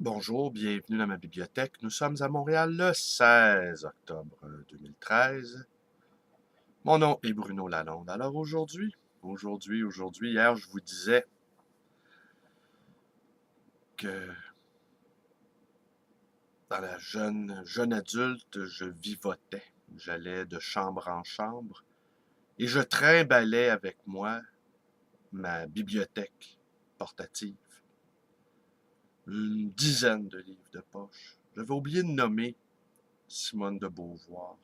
Bonjour, bienvenue dans ma bibliothèque. Nous sommes à Montréal le 16 octobre 2013. Mon nom est Bruno Lalonde. Alors aujourd'hui, hier, je vous disais que dans la jeune adulte, je vivotais. J'allais de chambre en chambre et je trimballais avec moi ma bibliothèque portative. Une dizaine de livres de poche. J'avais oublié de nommer Simone de Beauvoir.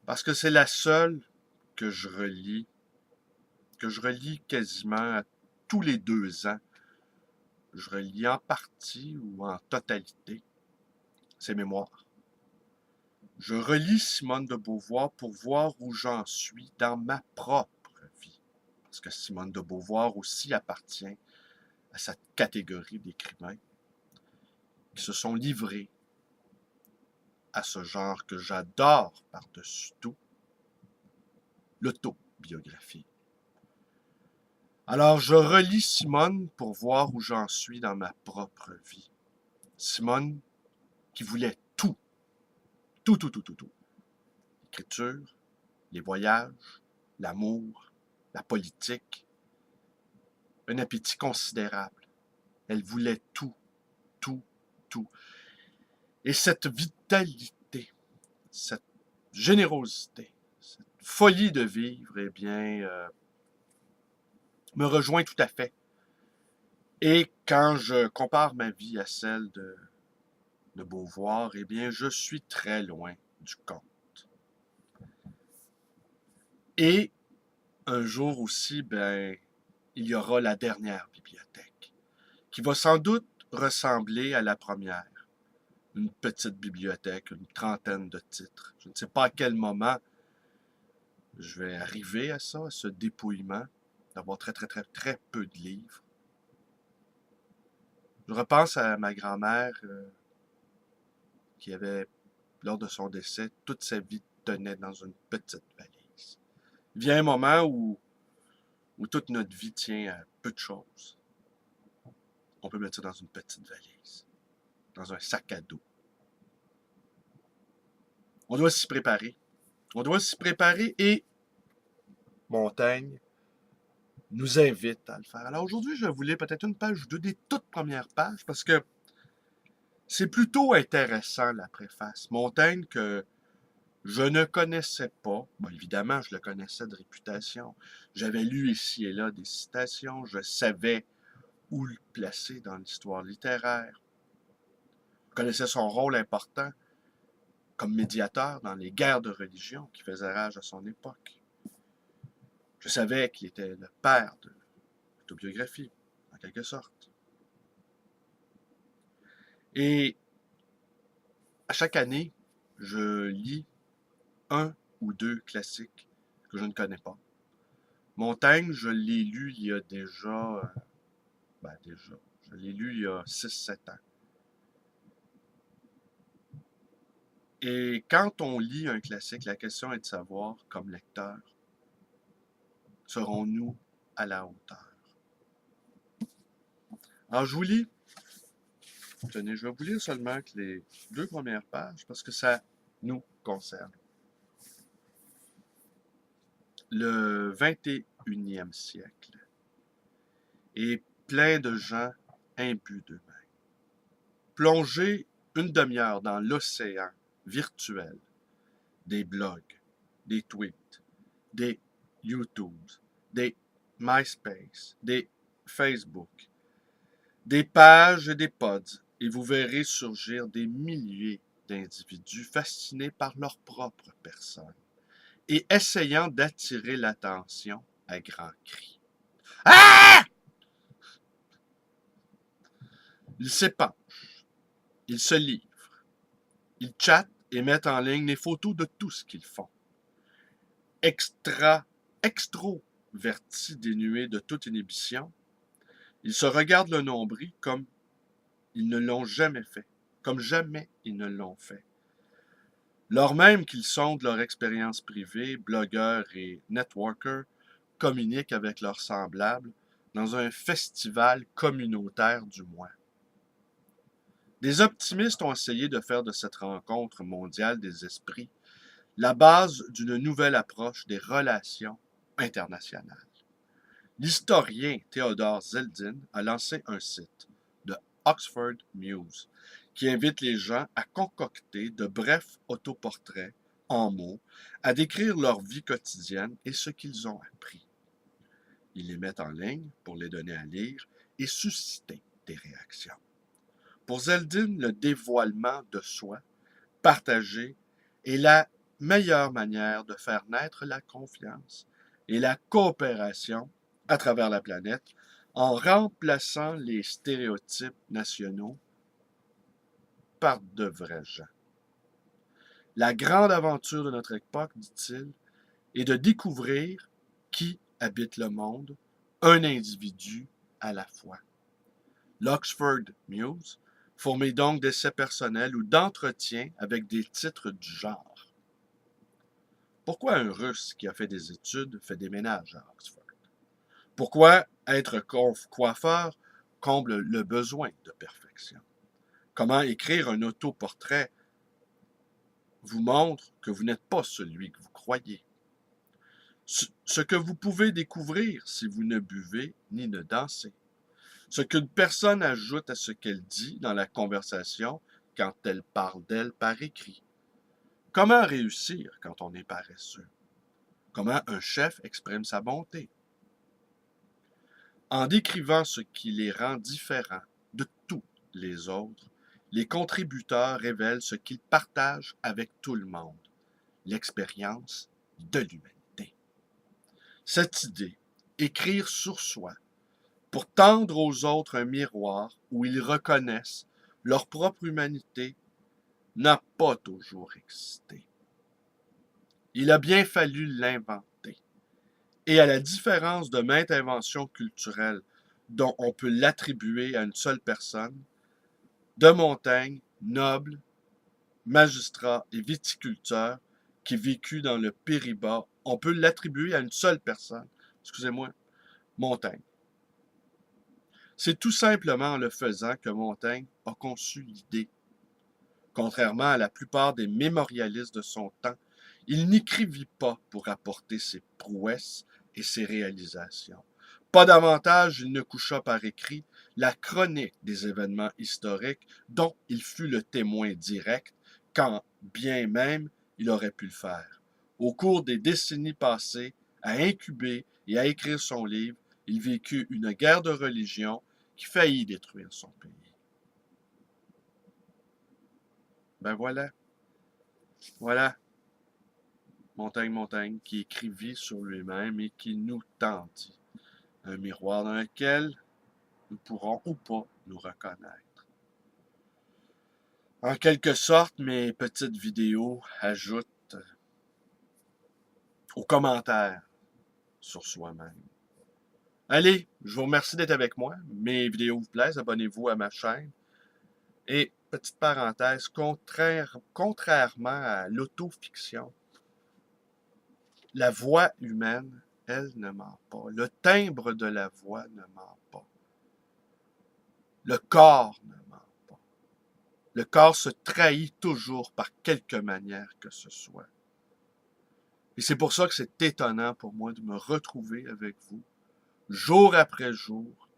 Parce que c'est la seule que je relis quasiment tous les 2 ans. Je relis en partie ou en totalité ses mémoires. Je relis Simone de Beauvoir pour voir où j'en suis dans ma propre vie. Parce que Simone de Beauvoir aussi appartient à cette catégorie d'écrivains qui se sont livrés à ce genre que j'adore par-dessus tout, l'autobiographie. Alors, je relis Simone pour voir où j'en suis dans ma propre vie. Simone qui voulait tout, tout, tout, tout, tout, tout. L'écriture, les voyages, l'amour, la politique, un appétit considérable. Elle voulait tout, tout, tout. Et cette vitalité, cette générosité, cette folie de vivre, eh bien, me rejoint tout à fait. Et quand je compare ma vie à celle de Beauvoir, eh bien, je suis très loin du compte. Et un jour aussi, ben, il y aura la dernière bibliothèque, qui va sans doute ressembler à la première. Une petite bibliothèque, une trentaine de titres. Je ne sais pas à quel moment je vais arriver à ça, à ce dépouillement, d'avoir très, très, très, très peu de livres. Je repense à ma grand-mère qui avait, lors de son décès, toute sa vie tenait dans une petite valise. Il vient un moment où toute notre vie tient à peu de choses. On peut mettre ça dans une petite valise, dans un sac à dos. On doit s'y préparer. On doit s'y préparer et Montaigne nous invite à le faire. Alors aujourd'hui, je vais vous lire peut-être une page ou deux des toutes premières pages parce que c'est plutôt intéressant la préface. Montaigne que je ne connaissais pas. Bon, évidemment, je le connaissais de réputation. J'avais lu ici et là des citations. Je savais où le placer dans l'histoire littéraire. Je connaissais son rôle important comme médiateur dans les guerres de religion qui faisaient rage à son époque. Je savais qu'il était le père de l'autobiographie, en quelque sorte. Et à chaque année, je lis un ou deux classiques que je ne connais pas. Montaigne, je l'ai lu il y a déjà, je l'ai lu il y a 6-7 ans. Et quand on lit un classique, la question est de savoir, comme lecteur, serons-nous à la hauteur? Alors, je vous lis. Tenez, je vais vous lire seulement que les 2 premières pages parce que ça nous concerne. Le 21e siècle est plein de gens imbus d'eux-mêmes. Plongés une demi-heure dans l'océan virtuel des blogs, des tweets, des YouTube, des MySpace, des Facebook, des pages et des pods, et vous verrez surgir des milliers d'individus fascinés par leur propre personne et essayant d'attirer l'attention à grands cris. Ah! Ils s'épanchent, ils se livrent, ils chattent et mettent en ligne les photos de tout ce qu'ils font. Extrovertis dénués de toute inhibition, ils se regardent le nombril comme ils ne l'ont jamais fait, comme jamais ils ne l'ont fait. Lors même qu'ils sondent leur expérience privée, blogueurs et networkers communiquent avec leurs semblables dans un festival communautaire du moi. Des optimistes ont essayé de faire de cette rencontre mondiale des esprits la base d'une nouvelle approche des relations internationales. L'historien Theodore Zeldin a lancé un site, de Oxford News, qui invite les gens à concocter de brefs autoportraits en mots, à décrire leur vie quotidienne et ce qu'ils ont appris. Ils les mettent en ligne pour les donner à lire et susciter des réactions. Pour Zeldin, le dévoilement de soi, partagé, est la meilleure manière de faire naître la confiance et la coopération à travers la planète en remplaçant les stéréotypes nationaux par de vrais gens. La grande aventure de notre époque, dit-il, est de découvrir qui habite le monde, un individu à la fois. L'Oxford News fournit donc d'essais personnels ou d'entretiens avec des titres du genre. Pourquoi un Russe qui a fait des études fait des ménages à Oxford? Pourquoi être coiffeur comble le besoin de perfection? Comment écrire un autoportrait vous montre que vous n'êtes pas celui que vous croyez? Ce que vous pouvez découvrir si vous ne buvez ni ne dansez. Ce qu'une personne ajoute à ce qu'elle dit dans la conversation quand elle parle d'elle par écrit. Comment réussir quand on est paresseux? Comment un chef exprime sa bonté? En décrivant ce qui les rend différents de tous les autres, les contributeurs révèlent ce qu'ils partagent avec tout le monde, l'expérience de l'humanité. Cette idée, écrire sur soi, pour tendre aux autres un miroir où ils reconnaissent leur propre humanité, n'a pas toujours existé. Il a bien fallu l'inventer. Et à la différence de maintes inventions culturelles dont on peut l'attribuer à une seule personne, de Montaigne, noble, magistrat et viticulteur, qui vécut dans le Pays-Bas, on peut l'attribuer à une seule personne. Excusez-moi, Montaigne. C'est tout simplement en le faisant que Montaigne a conçu l'idée. Contrairement à la plupart des mémorialistes de son temps, il n'écrivit pas pour rapporter ses prouesses et ses réalisations. Pas davantage il ne coucha par écrit la chronique des événements historiques dont il fut le témoin direct, quand bien même il aurait pu le faire. Au cours des décennies passées, à incuber et à écrire son livre, il vécut une guerre de religion qui faillit détruire son pays. Ben voilà, Montaigne, qui écrivit sur lui-même et qui nous tendit un miroir dans lequel nous pourrons ou pas nous reconnaître. En quelque sorte, mes petites vidéos ajoutent aux commentaires sur soi-même. Allez, je vous remercie d'être avec moi. Mes vidéos vous plaisent, abonnez-vous à ma chaîne. Et, petite parenthèse, contrairement à l'autofiction, la voix humaine, elle, ne ment pas. Le timbre de la voix ne ment pas. Le corps ne ment pas. Le corps se trahit toujours par quelque manière que ce soit. Et c'est pour ça que c'est étonnant pour moi de me retrouver avec vous, jour après jour,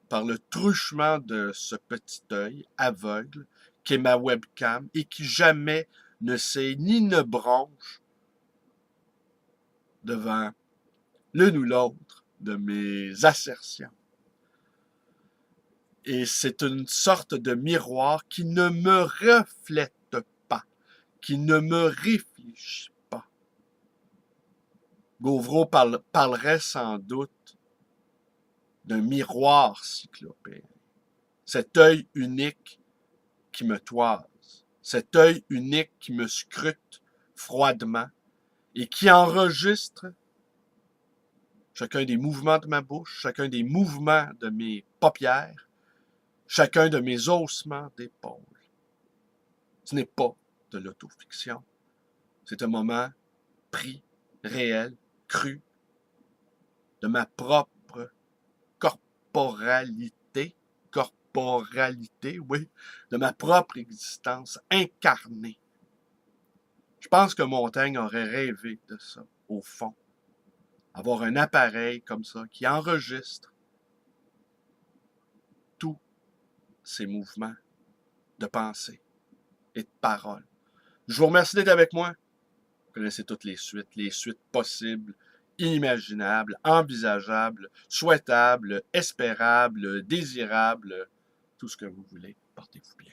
par le truchement de ce petit œil aveugle qui est ma webcam et qui jamais ne sait ni ne bronche devant l'une ou l'autre de mes assertions. Et c'est une sorte de miroir qui ne me reflète pas, qui ne me réfléchit pas. Gauvreau parlerait sans doute d'un miroir cyclopéen. Cet œil unique qui me toise, cet œil unique qui me scrute froidement et qui enregistre chacun des mouvements de ma bouche, chacun des mouvements de mes paupières, chacun de mes ossements d'épaule. Ce n'est pas de l'autofiction. C'est un moment pris, réel, cru, de ma propre corporalité, corporalité, oui, de ma propre existence incarnée. Je pense que Montaigne aurait rêvé de ça, au fond. Avoir un appareil comme ça qui enregistre tous ses mouvements de pensée et de parole. Je vous remercie d'être avec moi. Vous connaissez toutes les suites possibles, inimaginables, envisageables, souhaitables, espérables, désirables, tout ce que vous voulez. Portez-vous bien.